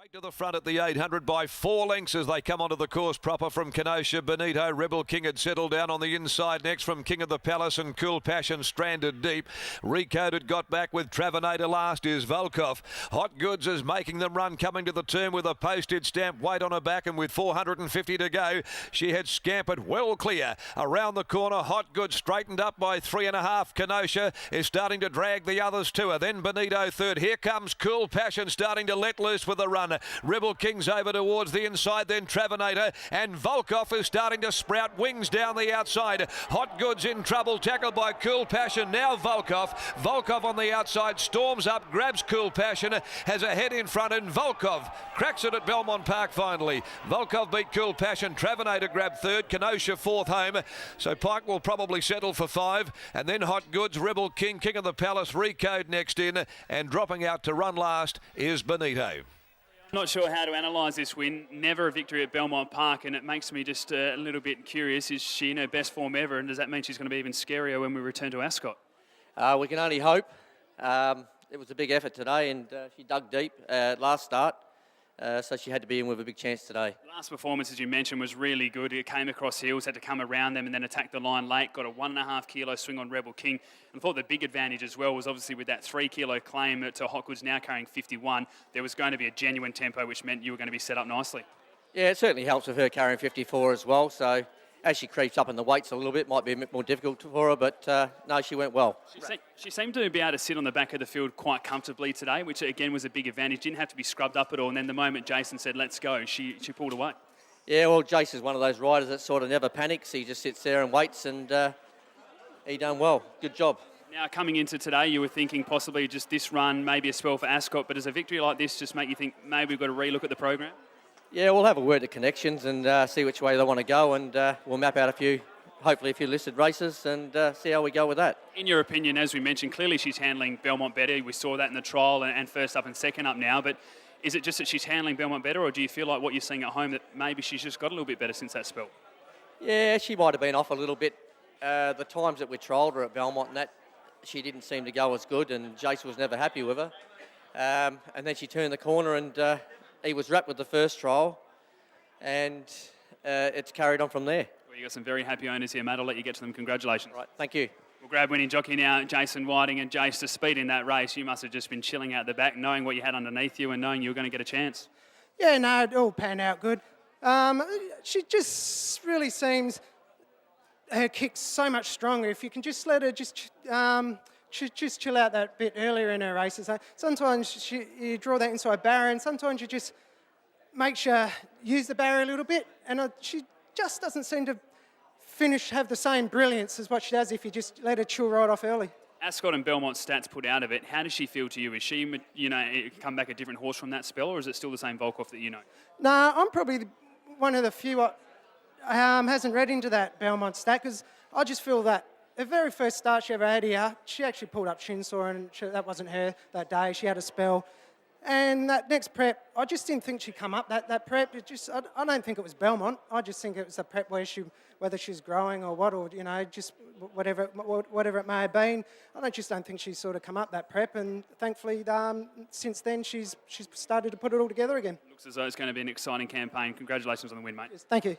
Straight to the front at the 800 by 4 lengths as they come onto the course proper from Kenosha. Benito, Rebel King had settled down on the inside next from King of the Palace, and Cool Passion stranded deep. Recoded got back with Travanator last is Volkov. Hot Goods is making them run, coming to the turn with a postage stamp weight on her back, and with 450 to go, she had scampered well clear. Around the corner, Hot Goods straightened up by 3.5. Kenosha is starting to drag the others to her. Then Benito third. Here comes Cool Passion starting to let loose with the run. Rebel King's over towards the inside, then Travanator, and Volkov is starting to sprout wings down the outside. Hot Goods in trouble, tackled by Cool Passion. Now Volkov on the outside, storms up, grabs Cool Passion, has a head in front, and Volkov cracks it at Belmont Park finally. Volkov beat Cool Passion, Travanator grabbed third, Kenosha fourth home, so Pike will probably settle for 5, and then Hot Goods, Rebel King, King of the Palace, Recode next in, and dropping out to run last is Benito. Not sure how to analyse this win. Never a victory at Belmont Park, and it makes me just a little bit curious. Is she in her best form ever, and does that mean she's going to be even scarier when we return to Ascot? We can only hope. It was a big effort today, and she dug deep last start, so she had to be in with a big chance today. Last performance, as you mentioned, was really good. It came across heels, had to come around them and then attack the line late. Got a 1.5 kilo swing on Rebel King. And I thought the big advantage as well was obviously with that 3 kilo claim to Hot Goods now carrying 51. There was going to be a genuine tempo, which meant you were going to be set up nicely. Yeah, it certainly helps with her carrying 54 as well. So as she creeps up in the weights a little bit, might be a bit more difficult for her, but no, she went well. She seemed to be able to sit on the back of the field quite comfortably today, which again was a big advantage. Didn't have to be scrubbed up at all, and then the moment Jason said, let's go, she pulled away. Yeah, well, Jason's one of those riders that sort of never panics. He just sits there and waits, and he done well. Good job. Now, coming into today, you were thinking possibly just this run, maybe a spell for Ascot, but does a victory like this just make you think maybe we've got to relook at the program? Yeah, we'll have a word to connections and see which way they want to go, and we'll map out hopefully a few listed races, and see how we go with that. In your opinion, as we mentioned, clearly she's handling Belmont better. We saw that in the trial and first up and second up now, but is it just that she's handling Belmont better, or do you feel like what you're seeing at home that maybe she's just got a little bit better since that spell? Yeah, she might have been off a little bit. The times that we trialled her at Belmont and that, she didn't seem to go as good, and Jason was never happy with her. And then she turned the corner, and he was wrapped with the first trial, and it's carried on from there. Well, you've got some very happy owners here, mate. I'll let you get to them. Congratulations. Right, thank you. We'll grab winning jockey now, Jason Whiting, and Jace, to speed in that race. You must have just been chilling out the back, knowing what you had underneath you and knowing you were going to get a chance. Yeah, no, it all panned out good. She just really seems, her kick's so much stronger. If you can just let her just chill out that bit earlier in her races. Sometimes you draw that inside barrier, and sometimes you just make sure use the barrier a little bit, and she just doesn't seem to have the same brilliance as what she does if you just let her chill right off early. Ascot and Belmont stats put out of it. How does she feel to you? Is she, come back a different horse from that spell, or is it still the same Volkov that you know? No, I'm probably one of the few hasn't read into that Belmont stat, because I just feel that the very first start she ever had here, she actually pulled up shin sore, and that wasn't her that day. She had a spell. And that next prep, I just didn't think she'd come up that prep. I don't think it was Belmont. I just think it was a prep whether she's growing or what, or just whatever it may have been. I just don't think she's sort of come up that prep, and thankfully since then she's started to put it all together again. Looks as though it's going to be an exciting campaign. Congratulations on the win, mate. Yes, thank you.